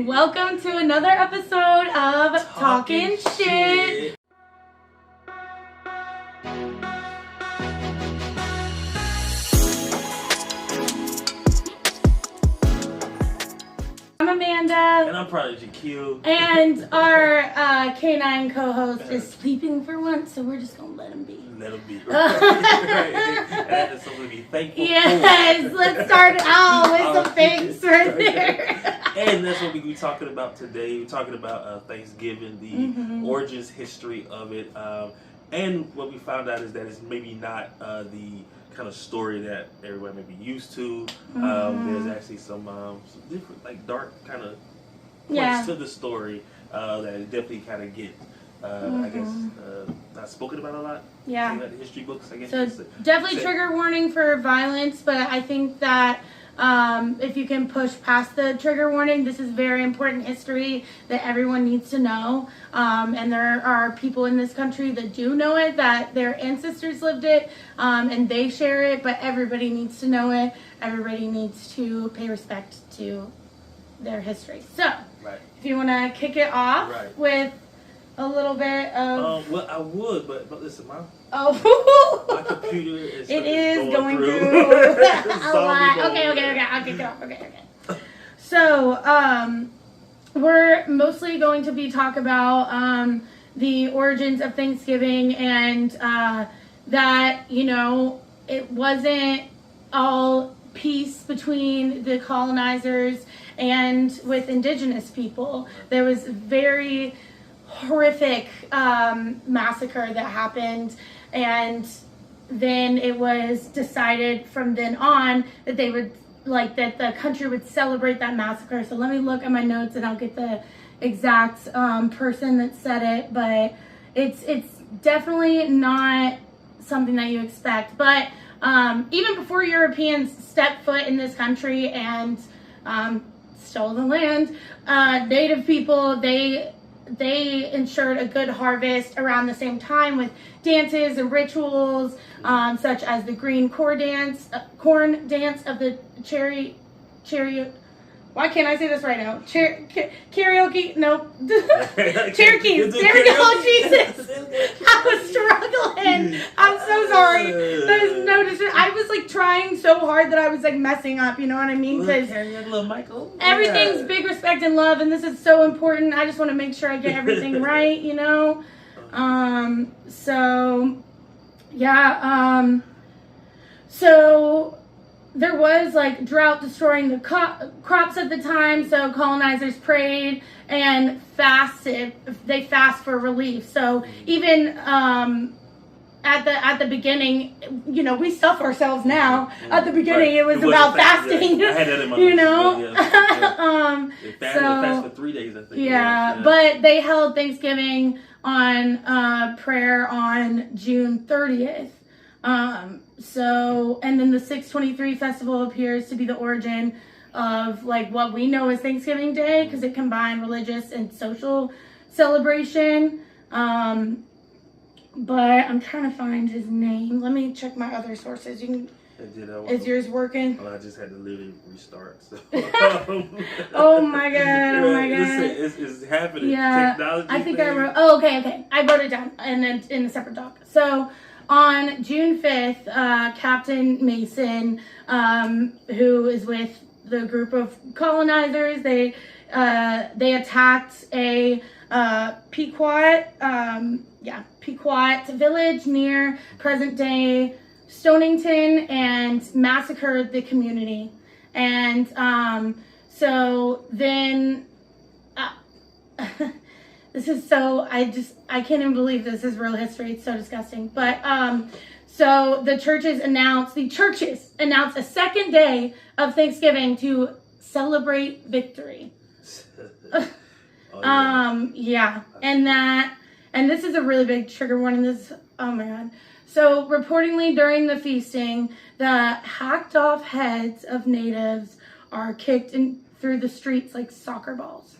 Welcome to another episode of Talkin' Shit. I'm Amanda. And I'm Prodigy Que. And our canine co-host is sleeping for once, so we're just going to let him be. Let him be. Right. And that's something to be thankful Yes, let's start out with some thanks right there. And that's what we're talking about today. We're talking about Thanksgiving, the origins, history of it. And what we found out is that it's maybe not the kind of story that everyone may be used to. There's actually some different, like, dark kind of points to the story that definitely kind of get, I guess, not spoken about a lot. Yeah. Like the history books, I guess. So definitely trigger warning for violence, but I think that if you can push past the trigger warning, this is very important history that everyone needs to know. And there are people in this country that do know it, that their ancestors lived it, and they share it, but everybody needs to know it. Everybody needs to pay respect to their history. So, if you want to kick it off with a little bit of... well, I would, but listen, my computer is going through a lot. Okay, I'll kick it off. Okay. So, we're mostly going to be talking about the origins of Thanksgiving and that, you know, it wasn't all peace between the colonizers and with indigenous people. There was very horrific massacre that happened, and then it was decided from then on that they would, like, that the country would celebrate that massacre. So let me look at my notes and I'll get the exact person that said it, but it's definitely not something that you expect. But even before Europeans stepped foot in this country and stole the land, Native people, they ensured a good harvest around the same time with dances and rituals, such as the green corn dance of the cherry. Why can't I say this right now? Karaoke? No. Cherokees. There we go. Jesus. I was struggling. I'm so sorry. There's no disrespect. I was like trying so hard that I was like messing up. You know what I mean? Because everything's big respect and love, and this is so important. I just want to make sure I get everything right. You know. So yeah. So there was like drought destroying the crops at the time, so colonizers prayed and fasted. They fast for relief. So even at the beginning, you know, we stuff ourselves now. At the beginning, it was about fasting. Yeah. I had that in my you know. They fast for 3 days, I think. Yeah, but they held Thanksgiving on prayer on June 30th. So, and then the 623 festival appears to be the origin of like what we know as Thanksgiving Day, because it combined religious and social celebration. But I'm trying to find his name. Let me check my other sources. Is yours working? Well, I just had to literally restart. So. Oh my god! It's happening. Yeah, Technology I think I wrote. Oh, okay. I wrote it down and then in a separate doc. So on June 5th, Captain Mason, who is with the group of colonizers, they attacked a Pequot village near present-day Stonington and massacred the community. And so then this is so, I can't even believe this is real history. It's so disgusting. But so the churches announced a second day of Thanksgiving to celebrate victory. Yeah. And this is a really big trigger warning. Oh my God. So reportedly during the feasting, the hacked off heads of natives are kicked through the streets like soccer balls.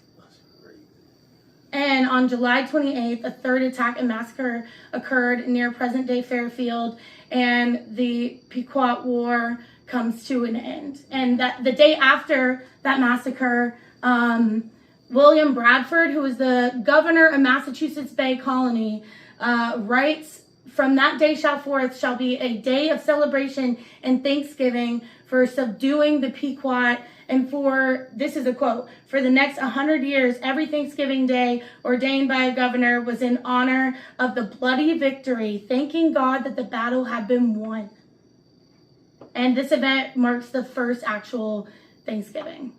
And on July 28th, a third attack and massacre occurred near present-day Fairfield, and the Pequot War comes to an end. And that the day after that massacre, William Bradford, who was the governor of Massachusetts Bay Colony, writes, "From that day forth shall be a day of celebration and thanksgiving for subduing the Pequot, and for," this is a quote, "for the next 100 years, every Thanksgiving Day ordained by a governor was in honor of the bloody victory, thanking God that the battle had been won." And this event marks the first actual Thanksgiving.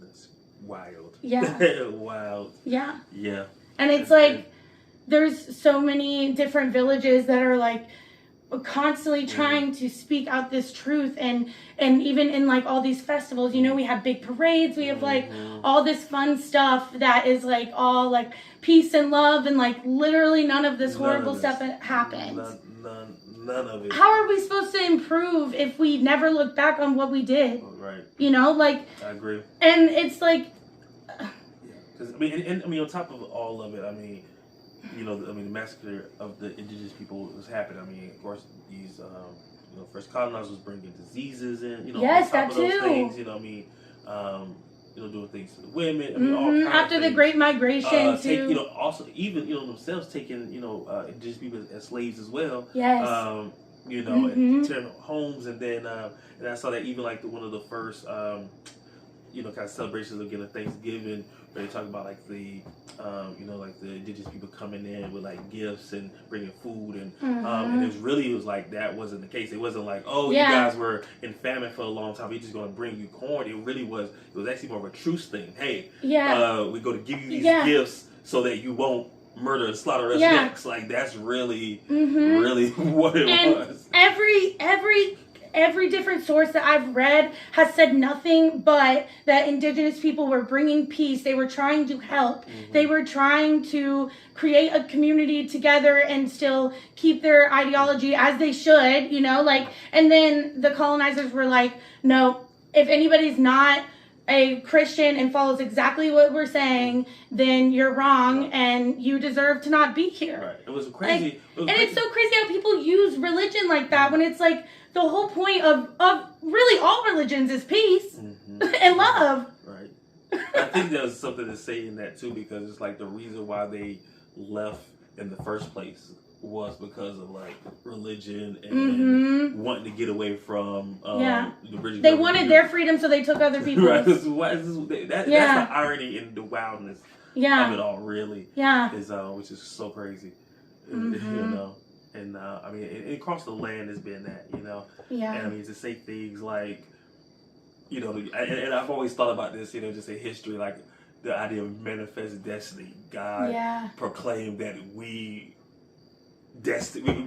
That's wild. Yeah. Wild. Yeah. Yeah. And it's like, there's so many different villages that are like constantly trying to speak out this truth, and even in like all these festivals, you know, we have big parades, we have like all this fun stuff that is like all like peace and love, and like literally none of this horrible stuff happens. None of it. How are we supposed to improve if we never look back on what we did? Right. You know, like, I agree. And it's like, because I mean, on top of all of it, I mean, you know, the massacre of the indigenous people was happening. I mean, of course, these, you know, first colonizers was bringing diseases in, you know, yes, on top of those too. things, you know, I mean, you know, doing things to the women. I mean, all kinds after of the things. Great Migration, too. You know, also even, you know, themselves taking, you know, indigenous people as slaves as well. Yes. You know, and tearing homes, and then and I saw that even like one of the first you know, kind of celebrations of getting Thanksgiving, where they talk about like the you know, like the indigenous people coming in with like gifts and bringing food, and it was like that wasn't the case. It wasn't like, oh, you guys were in famine for a long time, we're just going to bring you corn. It was actually more of a truce thing. Hey, we're going to give you these gifts so that you won't murder and slaughter us next. Like, that's really really what it was. Every different source that I've read has said nothing but that indigenous people were bringing peace. They were trying to help. They were trying to create a community together and still keep their ideology as they should, you know, like, and then the colonizers were like, no, if anybody's not a Christian and follows exactly what we're saying, then you're wrong and you deserve to not be here. Right. It was crazy. Like, it's so crazy how people use religion like that when it's like the whole point of really all religions is peace and love. Right. I think there's something to say in that too, because it's like the reason why they left in the first place was because of like religion and wanting to get away from the British. They wanted their freedom, so they took other people's. Right. That's the irony and the wildness of it all, really. Yeah. Is which is so crazy, you know. And I mean, and across the land has been that, you know. Yeah. And I mean, to say things like, you know, and I've always thought about this, you know, just in history, like the idea of manifest destiny. God proclaimed that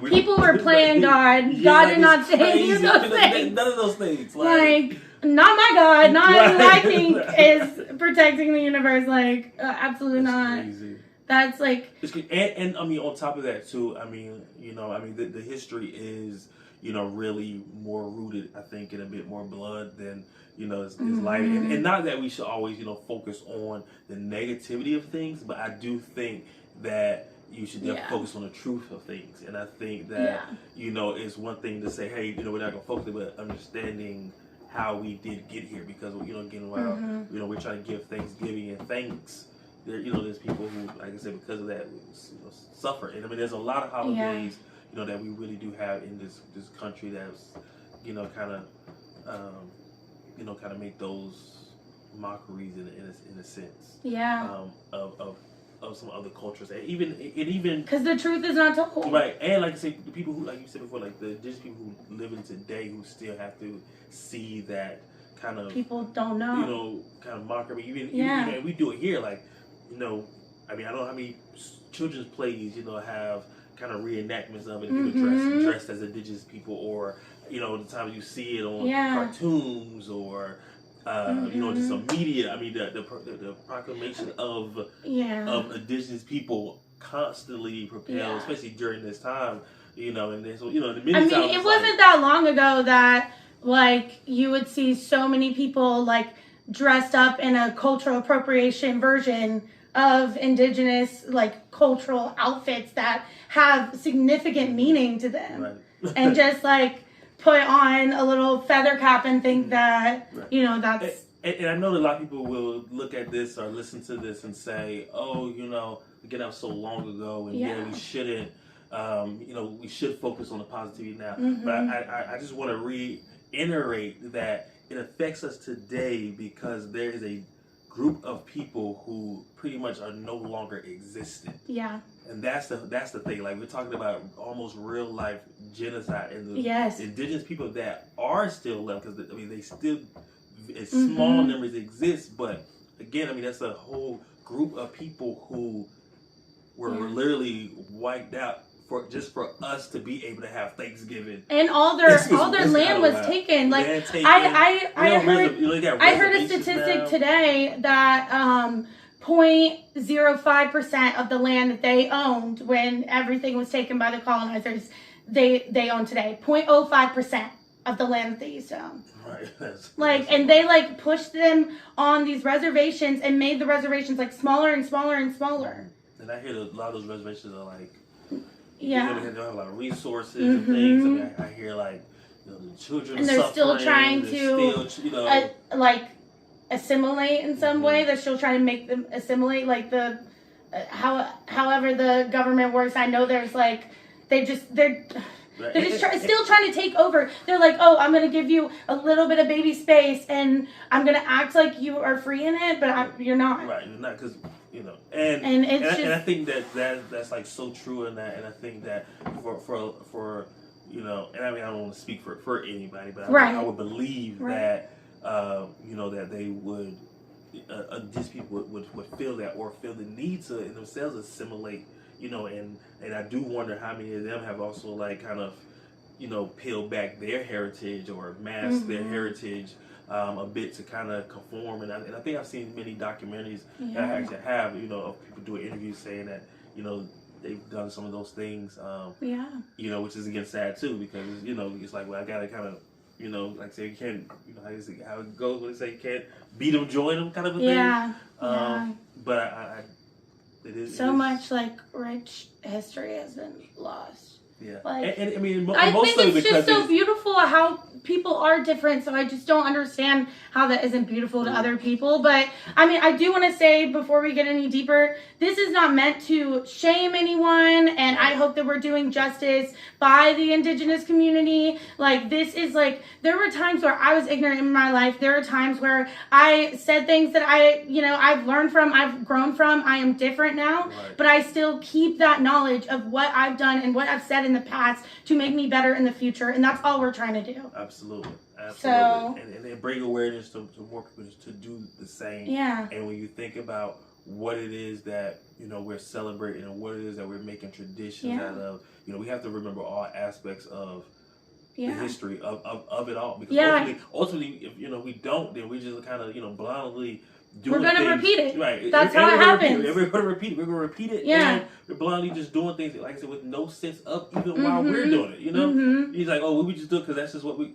people were playing God. God did not say any of those things. None of those things. Like not my God. Not who I think is protecting the universe. Like, absolutely not. Crazy. That's like, and I mean, on top of that too, I mean, you know, I mean, the history is, you know, really more rooted, I think, in a bit more blood than, you know, it's light. And not that we should always, you know, focus on the negativity of things, but I do think that you should definitely focus on the truth of things. And I think that, you know, it's one thing to say, hey, you know, we're not going to focus, but understanding how we did get here, because, you know, again, while, you know, we're trying to give Thanksgiving and thanks. There, you know, there's people who, like I said, because of that, you know, suffer. And I mean, there's a lot of holidays, you know, that we really do have in this country that's, you know, kind of make those mockeries in a sense. Yeah. Of some other cultures, and even because the truth is not told. Right, and like I say, the people who, like you said before, like there's people who live in today who still have to see that kind of people don't know, you know, kind of mockery. Even we do it here, like. You know, I mean, I don't know how many children's plays, you know, have kind of reenactments of it, people dressed as indigenous people, or, you know, the times you see it on cartoons, or, you know, just some media. I mean, the proclamation of indigenous people constantly propelled, especially during this time, you know, and then, so, you know, the many times. I mean, it wasn't that long ago that, like, you would see so many people, like, dressed up in a cultural appropriation version of indigenous, like, cultural outfits that have significant meaning to them. And just, like, put on a little feather cap and think that, you know, that's And I know that a lot of people will look at this or listen to this and say, "Oh, again, that was so long ago, and we shouldn't, we should focus on the positivity now." But I just want to reiterate that it affects us today because there is a group of people who pretty much are no longer existent. Yeah. And that's the thing. Like, we're talking about almost real life genocide, and the indigenous people that are still left, because they still, small numbers exist, but again, that's a whole group of people who were literally wiped out for us to be able to have Thanksgiving, and all their land was taken. Like, I heard a statistic today that 0.05% of the land that they owned when everything was taken by the colonizers, they own today. 0.05% of the land that they used to own. Right. And they pushed them on these reservations and made the reservations smaller and smaller and smaller. And I hear a lot of those reservations are they have a lot of resources and things. I hear the children, and they're still trying to assimilate in some way. They're still trying to make them assimilate, however the government works. I know there's they're still trying to take over. They're like, "Oh, I'm going to give you a little bit of baby space, and I'm going to act like you are free in it, but you're not." Right, you're not, because and I think that's so true in that, and I think that for and I don't want to speak for anybody, but I would believe that that they would these people would feel that, or feel the need to in themselves assimilate. And I do wonder how many of them have also peeled back their heritage or masked their heritage a bit to kind of conform. And I think I've seen many documentaries that I actually have, of people doing interviews saying that, they've done some of those things, which is again sad too, because, it's like, well, I got to kind of, say you can't, how it goes when they say you can't beat them, join them kind of a thing. But I much rich history has been lost. Yeah, I think it's just so beautiful how people are different. So I just don't understand how that isn't beautiful to other people. But I do want to say before we get any deeper, this is not meant to shame anyone, and I hope that we're doing justice by the indigenous community. This is there were times where I was ignorant in my life. There are times where I said things that I've learned from, I've grown from. I am different now, but I still keep that knowledge of what I've done and what I've said in the past to make me better in the future, and that's all we're trying to do. Absolutely. So, and bring awareness to more people to do the same. Yeah. And when you think about what it is that we're celebrating and what it is that we're making traditions out of, we have to remember all aspects of the history of it all. Because ultimately, if we don't, then we just kind of blindly. We're going to repeat it. Right. That's how it happens. We're going to repeat it. We're going to repeat it. Yeah. And we're blindly just doing things, like I said, with no sense of even while we're doing it. He's like, oh, we just do it because that's just what we've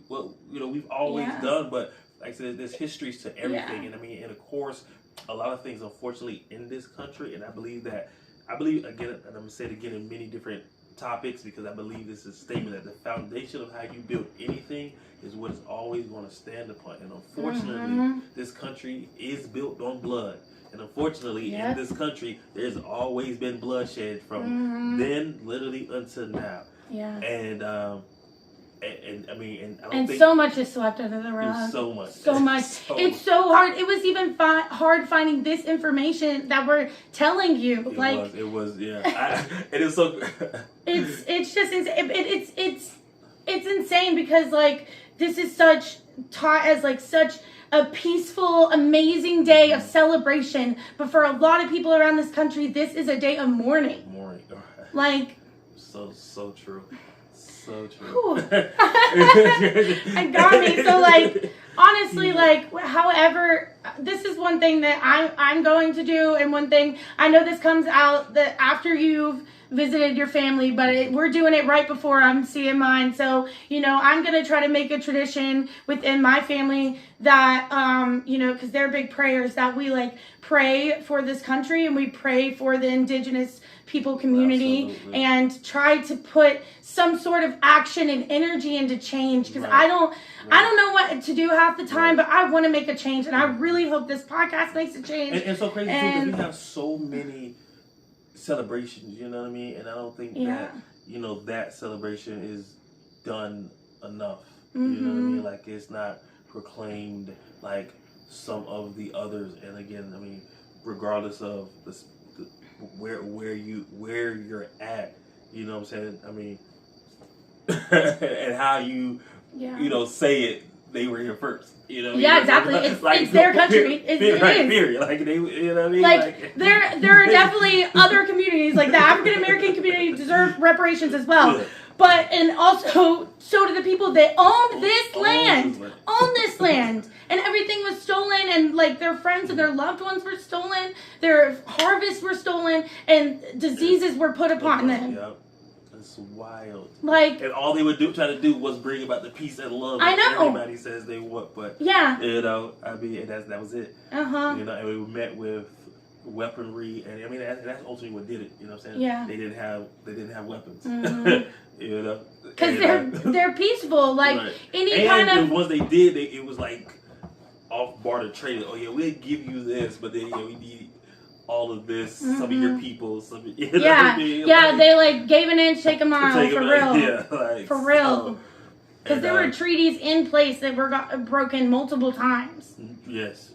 always done. But like I said, there's histories to everything. And and of course, a lot of things, unfortunately, in this country. And I believe again, and I'm going to say it again in many different topics, because I believe this is a statement that the foundation of how you build anything is what is always going to stand upon. And unfortunately, this country is built on blood. And unfortunately, in this country, there's always been bloodshed from then literally until now. Yeah. And I don't think so much is swept under the rug. So much. It's so hard. It was even hard finding this information that we're telling you. It was. Yeah. It is so. It's just it's insane, because this is taught as such a peaceful, amazing day of celebration, but for a lot of people around this country, this is a day of mourning. So true. So true. I got me. So honestly, however, this is one thing that I'm going to do, and one thing I know this comes out that after you've visited your family, but we're doing it right before I'm seeing mine. So, I'm going to try to make a tradition within my family that, because they're big prayers, that we pray for this country and we pray for the indigenous people community. Absolutely. And try to put some sort of action and energy into change, because I don't know what to do half the time, but I want to make a change, and I really hope this podcast makes a change. And so crazy too, because we have so many celebrations, you know what I mean? And I don't think that that celebration is done enough. Mm-hmm. You know what I mean? Like, it's not proclaimed like some of the others. And again, I mean, regardless of where you're at, you know what I'm saying? I mean, and how you say it, they were here first. You know? Yeah, exactly. It's their country. It is. Period. Like, they, you know what I mean? Like there are definitely other communities, like the African American community, deserve reparations as well. Yeah. But, and also, so do the people that owned this land. And everything was stolen, and their friends and their loved ones were stolen. Their harvests were stolen, and diseases were put upon them. Yep. It's wild. And all they would try to do was bring about the peace and love that everybody says they want. But, I mean, and that was it. Uh-huh. And we met with weaponry, and I mean, that's ultimately what did it. You know what I'm saying? Yeah. They didn't have weapons. Mm-hmm. Because they're peaceful. And once they did, it was off barter trade. Oh yeah, we'll give you this, but then we need all of this. Mm-hmm. Some of your people, some. You know what I mean? They gave an inch, take a mile, for real. Yeah, for real. Because there were treaties in place that were broken multiple times. Yes.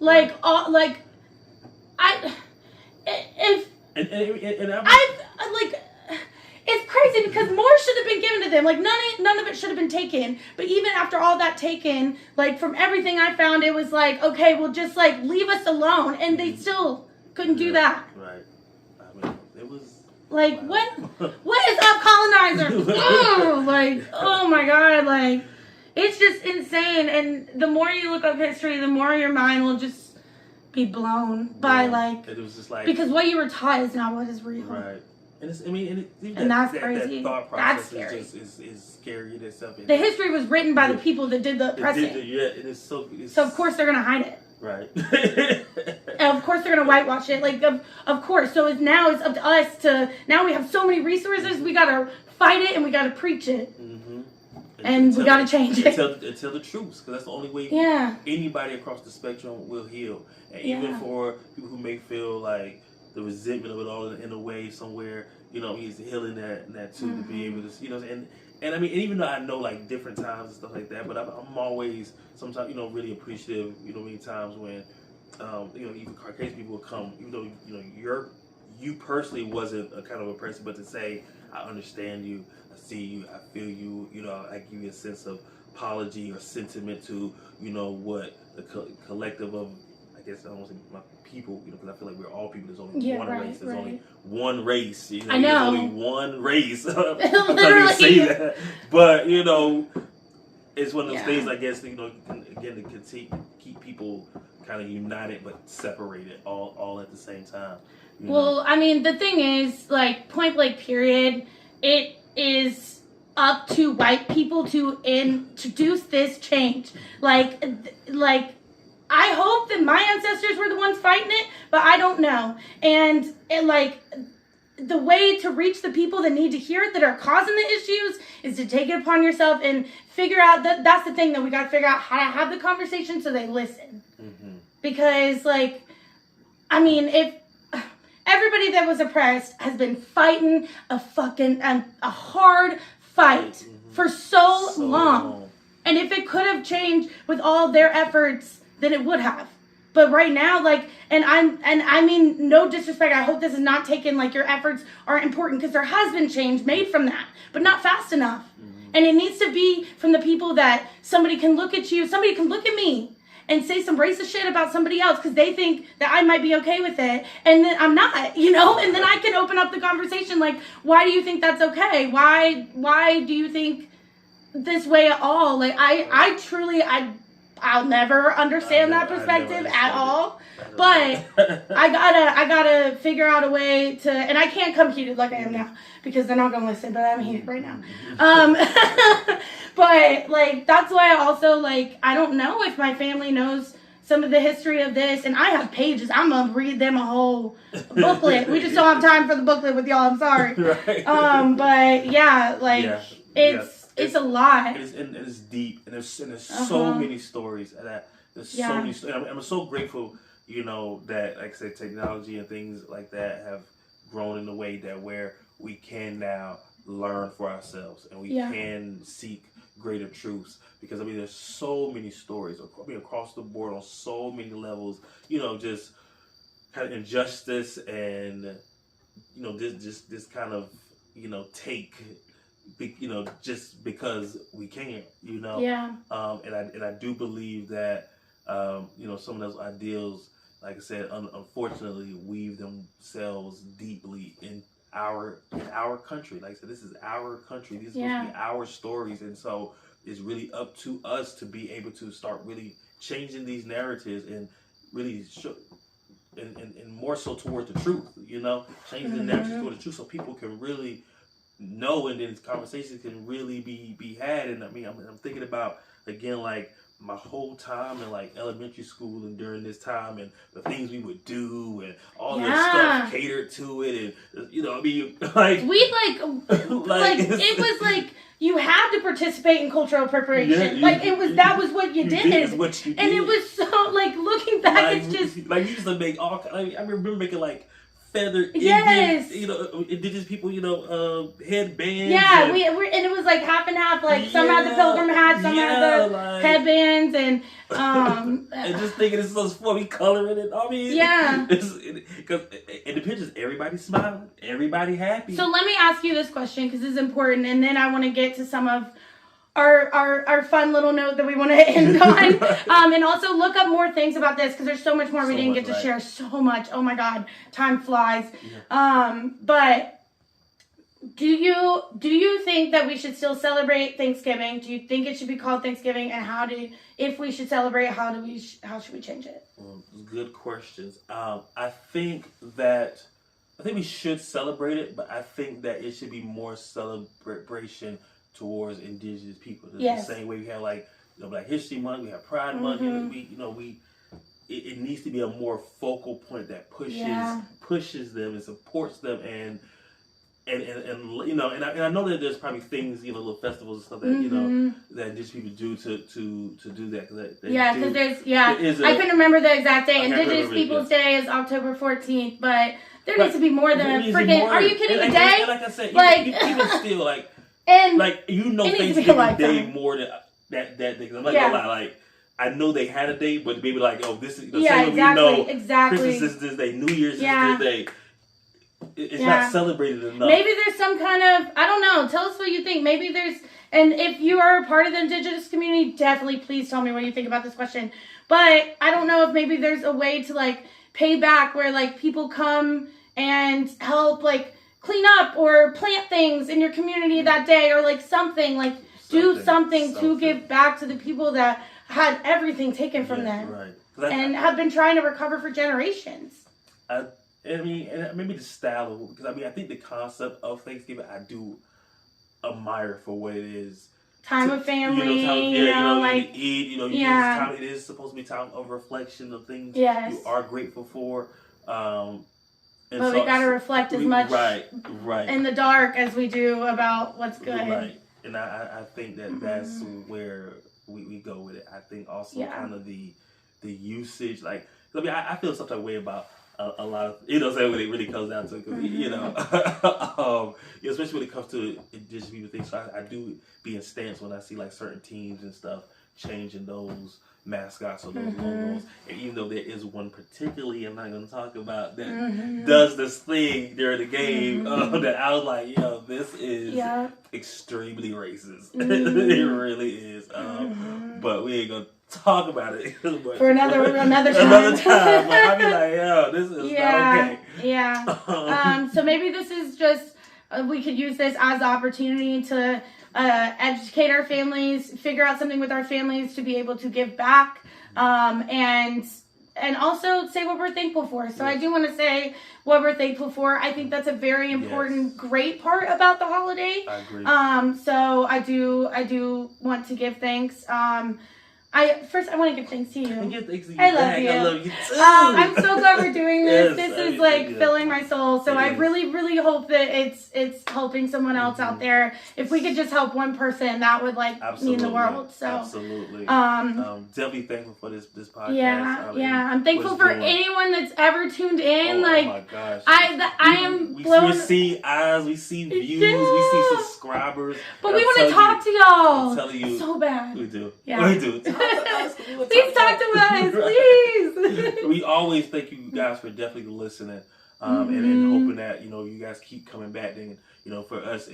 It's crazy because more should have been given to them. None of it should have been taken. But even after all that taken, from everything I found, it was okay, well, just leave us alone. And they still couldn't do that. Right. I mean, it was what is up, colonizer? Oh my God, it's just insane. And the more you look up history, the more your mind will just be blown by it was just because what you were taught is not what is real. Right. And that's crazy. That thought process is scary in itself. The history was written by the people that did the oppressing. It is so. So of course they're gonna hide it. Right. And of course they're gonna whitewash it. Of course. So now it's up to us to. Now we have so many resources. We gotta fight it and we gotta preach it. Mm-hmm. And we gotta change it. Tell the truth, because that's the only way. Yeah. Anybody across the spectrum will heal, and even for people who may feel the resentment of it all in a way somewhere, he's healing that too, to be able to, and I mean, and even though I know different times and stuff like that, but I'm always sometimes, really appreciative, many times when, even Caucasian people will come, even though, you personally wasn't a kind of a person, but to say, I understand you, I see you, I feel you, I give you a sense of apology or sentiment to, what the collective of, I guess I don't want to say my people, because I feel like we're all people. There's only one race. There's only one race. I know. There's only one race. Literally. Say that. But, it's one of those things, I guess, again, to keep people kind of united but separated all at the same time. Well, I mean, the thing is, point blank period, it is up to white people to introduce this change. I hope that my ancestors were the ones fighting it, but I don't know. And the way to reach the people that need to hear it, that are causing the issues, is to take it upon yourself and figure out that's the thing that we got to figure out, how to have the conversation so they listen. Mm-hmm. Because I mean, if everybody that was oppressed has been fighting a hard fight for so long. And if it could have changed with all their efforts, then it would have. But right now, and I mean, no disrespect, I hope this is not taken your efforts aren't important, because there has been change made from that, but not fast enough. Mm-hmm. And it needs to be from the people that somebody can look at you, somebody can look at me and say some racist shit about somebody else because they think that I might be okay with it, and then I'm not, and then I can open up the conversation, why do you think that's okay? Why do you think this way at all? I I'll never understand that perspective at all. But I gotta figure out a way to, and I can't come heated like I am now because they're not gonna listen. But I'm heated right now. But like that's why I also like I don't know if my family knows some of the history of this, and I have pages. I'm gonna read them a whole booklet. We just don't have time for the booklet with y'all. I'm sorry. Right. But yeah, like it's a lot. It's deep, and there's so many stories that there's so many. I'm so grateful, you know, that like I said, technology and things like that have grown in a way that where we can now learn for ourselves and we can seek greater truths, because I mean there's so many stories across the board on so many levels, you know, just kind of injustice and you know this kind of, you know, take, you know, just because we can, you know. And I do believe that you know, some of those ideals, like I said, unfortunately weave themselves deeply in our country. Like I said, this is our country. These are supposed to be our stories, and so it's really up to us to be able to start really changing these narratives and really and more so toward the truth. You know, changing the narratives toward the truth, so people can really know, and then conversations can really be had. And I mean, I'm thinking about again like my whole time in like elementary school and during this time and the things we would do and all this stuff catered to it, and you know, I mean, like we like it was like you had to participate in cultural appropriation. That was what you did. And it was so like looking back, like, it's just like you used to make all. I remember making like feathered Indian, you know, indigenous people, you know, headbands. Yeah, and it was like half and half. Like some had the pilgrim hats, some had the like, headbands, and and just thinking it's so funny coloring it. I mean, because in the pictures, everybody smiling, everybody happy. So let me ask you this question because this is important, and then I want to get to some of our fun little note that we want to end on, and also look up more things about this because there's so much more we didn't get to share. So much. Oh my God, time flies. But do you think that we should still celebrate Thanksgiving? Do you think it should be called Thanksgiving? And if we should celebrate, how should we change it? Good questions. I think we should celebrate it, but I think that it should be more celebration towards indigenous people. The same way we have like, you know, Black History Month, we have Pride Month. It needs to be a more focal point that pushes them and supports them and you know, and I know that there's probably things, you know, little festivals and stuff that you know that indigenous people do to do that. Because I couldn't remember the exact day. Indigenous Peoples Day is October 14th, but there needs to be more than a freaking. Are you kidding me? Day? Like I said, even still like. And like, you know, Thanksgiving Day more than that day. Because I'm not gonna lie, like I know they had a day, but maybe like, oh, this is the same way we know Christmas is this day, New Year's is this day. It's not celebrated enough. Maybe there's some kind of, I don't know. Tell us what you think. Maybe there's, and if you are a part of the indigenous community, definitely please tell me what you think about this question. But I don't know if maybe there's a way to like pay back where like people come and help like clean up or plant things in your community that day, or like do something to give back to the people that had everything taken from them, and have been trying to recover for generations. I mean, and maybe the style of, because I mean, I think the concept of Thanksgiving I do admire for what it is. Time of family, like eat, time, it is supposed to be time of reflection of things you are grateful for. But we gotta reflect as much in the dark as we do about what's good. Right. And I think that that's where we go with it. I think also kind of the usage, like, I mean, I feel some type of way about a lot of, you know what I'm saying, when it really comes down to it, because, you know, especially when it comes to indigenous people things. So I do be in stance when I see like certain teams and stuff changing those mascots or those logos, and even though there is one particularly I'm not going to talk about that does this thing during the game that I was like, yo, this is extremely racist. It really is. But we ain't going to talk about it for another time. But I'll be like, yo, this is not okay. So maybe this is just we could use this as the opportunity to educate our families, figure out something with our families to be able to give back, and also say what we're thankful for. So I do want to say what we're thankful for. I think that's a very important, great part about the holiday. I agree. So I do want to give thanks. I want to give thanks to you. I love you. I love you too. I'm so glad we're doing this. This is like yeah. filling my soul. So It I is. really, really hope that it's helping someone else out there. If we could just help one person, that would like mean the world. So absolutely. Definitely thankful for this podcast. Yeah. I'm thankful for anyone that's ever tuned in. Oh my gosh. I am blown. We see eyes, we see views, we see subscribers. But we want to talk to y'all. I'm telling you. So bad. We do. Yeah. We do. Please talk to us, please. We always thank you guys for definitely listening, and hoping that you guys keep coming back. And for us,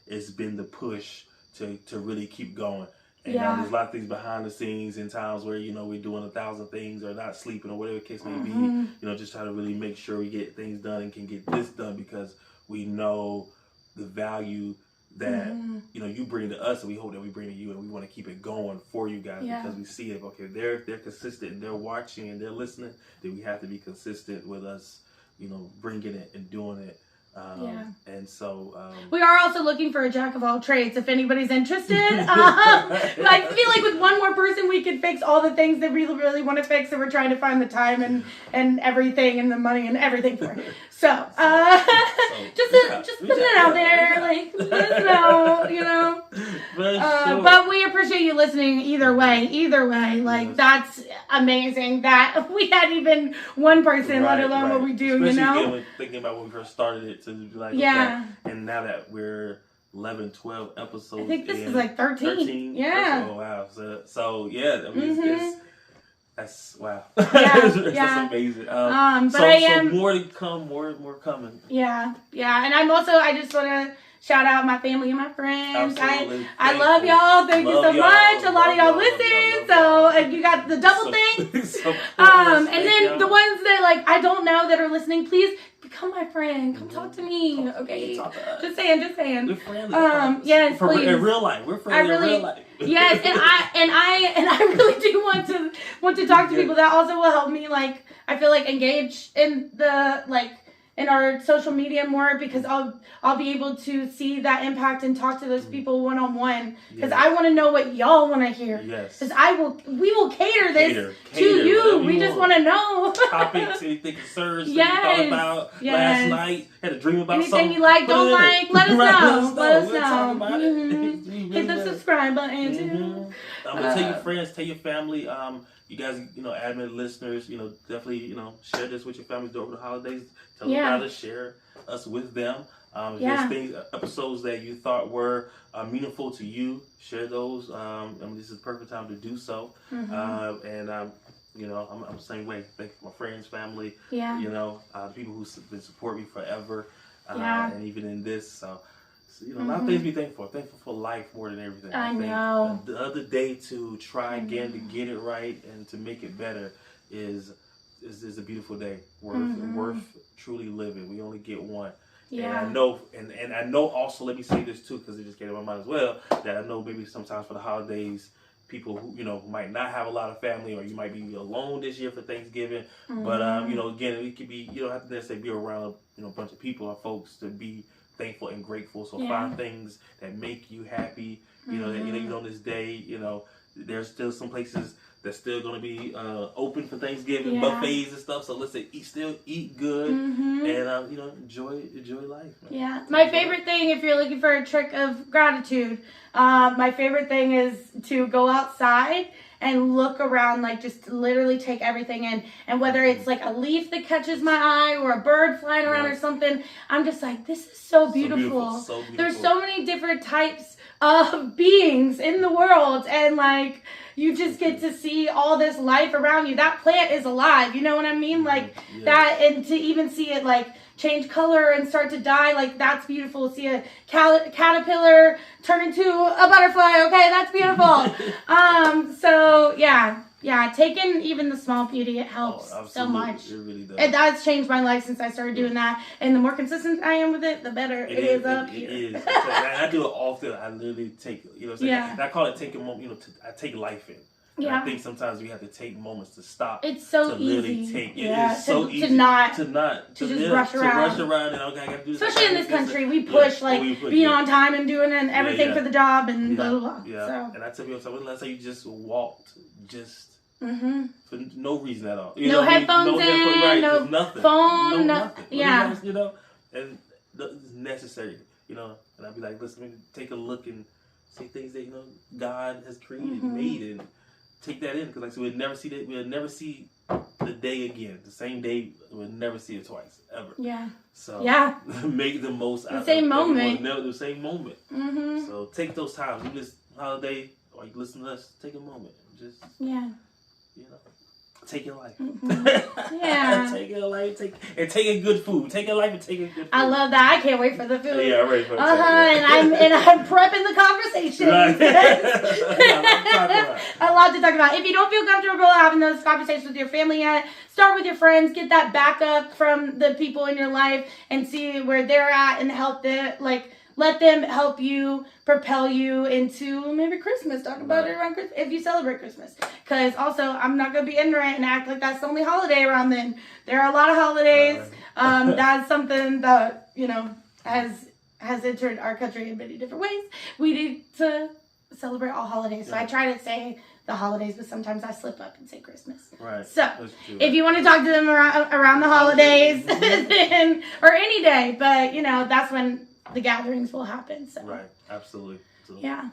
it's been the push to really keep going. And there's a lot of things behind the scenes in times where we're doing 1,000 things or not sleeping or whatever the case may be. Just try to really make sure we get things done and can get this done because we know the value that you bring to us, and we hope that we bring to you, and we want to keep it going for you guys because we see it. Okay, they're consistent, and they're watching, and they're listening. Then we have to be consistent with us, bringing it and doing it. And so we are also looking for a jack of all trades if anybody's interested. I feel like with one more person we could fix all the things that we really want to fix, and we're trying to find the time and everything and the money and everything for it. So just putting it out there, like let us know, but we appreciate you listening either way. Like that's amazing that we had even one person, let alone what we do. Especially thinking about when we first started it to be like and now that we're 11, 12 episodes. I think this is like 13. Yeah. Oh wow. So yeah, I mean that's wow. That's amazing. But more to come, more coming. Yeah. And I just want to shout out my family and my friends. Absolutely. I love y'all. Thank you so much. A lot of y'all listen. So you got the double thing. And then the ones that like I don't know that are listening, please become my friend. Come talk to me. Okay. Just saying. We're friendly. Yes, please. In real life. We're friendly in real life. Yes, and I really do want to talk to people. That also will help me I feel engage in in our social media more because I'll be able to see that impact and talk to those people one-on-one because I want to know what y'all want to hear. Yes. Because we will cater this to you. We just want to know. Topics, anything concerns that you thought about last night, had a dream about anything something. You like, don't like, let us know. Let us know. Hit the subscribe button too. Tell your friends, tell your family. You guys, admin listeners, definitely, share this with your families over the holidays. Tell them how to share us with them. If there's episodes that you thought were meaningful to you, share those. This is the perfect time to do so. I'm the same way. Thank my friends, family, people who've been supporting me forever, and even in this. So a lot of things to be thankful for. Thankful for life more than everything. I know. The other day to try again to get it right and to make it better is a beautiful day. Worth truly living. We only get one. Yeah. And I know, and I know also, let me say this too, because it just came to my mind as well, that I know maybe sometimes for the holidays, people who, might not have a lot of family, or you might be alone this year for Thanksgiving. But, again, it could be, you don't have to necessarily be around, a bunch of people or folks to be thankful and grateful. So find things that make you happy, that, even on this day, there's still some places that's still going to be open for Thanksgiving, buffets and stuff. So let's say eat good and, enjoy life. Man. Yeah. My favorite thing, if you're looking for a trick of gratitude, my favorite thing is to go outside and look around, just literally take everything in. And whether it's a leaf that catches my eye or a bird flying around or something, I'm just this is so beautiful. So beautiful. There's so many different types of beings in the world, and you just get to see all this life around you. That plant is alive, you know what I mean? That, and to even see it change color and start to die, that's beautiful. See a caterpillar turn into a butterfly, okay, that's beautiful. So yeah, Yeah, taking even the small beauty, it helps so much. It really does. And that's changed my life since I started doing that. And the more consistent I am with it, the better it is up here. It is. I do it often. I literally take, you know what I'm saying? Yeah. And I call it taking a moment, you know, I take life in. And Yeah. I think sometimes we have to take moments to stop. It's so to easy. Literally take, yeah. It is so easy to not just rush around. And okay, I gotta do this. Especially in this country, we push being on time and doing everything for the job and blah blah blah. Yeah. So. And I tell people, when last time you just walked Mm-hmm. for no reason at all? No headphones in, no nothing. phone, nothing. Yeah. You know, and it's necessary. You know, and I'd be like, listen, take a look and see things that God has created, made, and take that in, because like I said, we'll never see that. We'll never see the day again. The same day, we'll never see it twice ever. Yeah. So make the most out of the same moment. The same moment. Mm-hmm. So take those times. You this holiday, or you listen to us, take a moment. Just take your life. Mm-hmm. Yeah. Take your life. Take good food. Take your life and take a good food. I love that. I can't wait for the food. Yeah, I'm ready for it. And I'm prepping the conversation. Right. A lot to talk about. If you don't feel comfortable having those conversations with your family yet, start with your friends. Get that backup from the people in your life and see where they're at and help them. Let them help you, propel you into maybe Christmas. Talk about it around Christmas if you celebrate Christmas. Because also, I'm not going to be ignorant and act like that's the only holiday around then. There are a lot of holidays. That's something that, has entered our country in many different ways. We need to celebrate all holidays. So I try to say the holidays, but sometimes I slip up and say Christmas. Right. So if you want to talk to them around the holidays or any day, but, that's when the gatherings will happen. So. Right, absolutely. So. Yeah.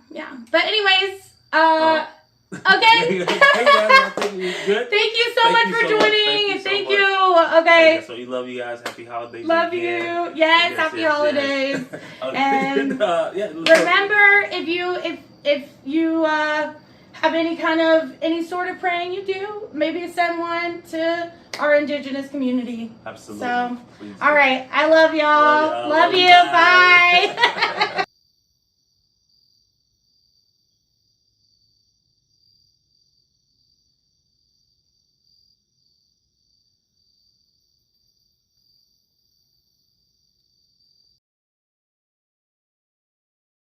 But anyways, okay. Thank you so much for joining. Thank you. Okay. So we love you guys. Happy holidays. Love you. Yes, happy holidays. And remember, if you have any sort of praying you do, maybe send one to our indigenous community. Absolutely. So, all right. I love y'all. Love you. Bye.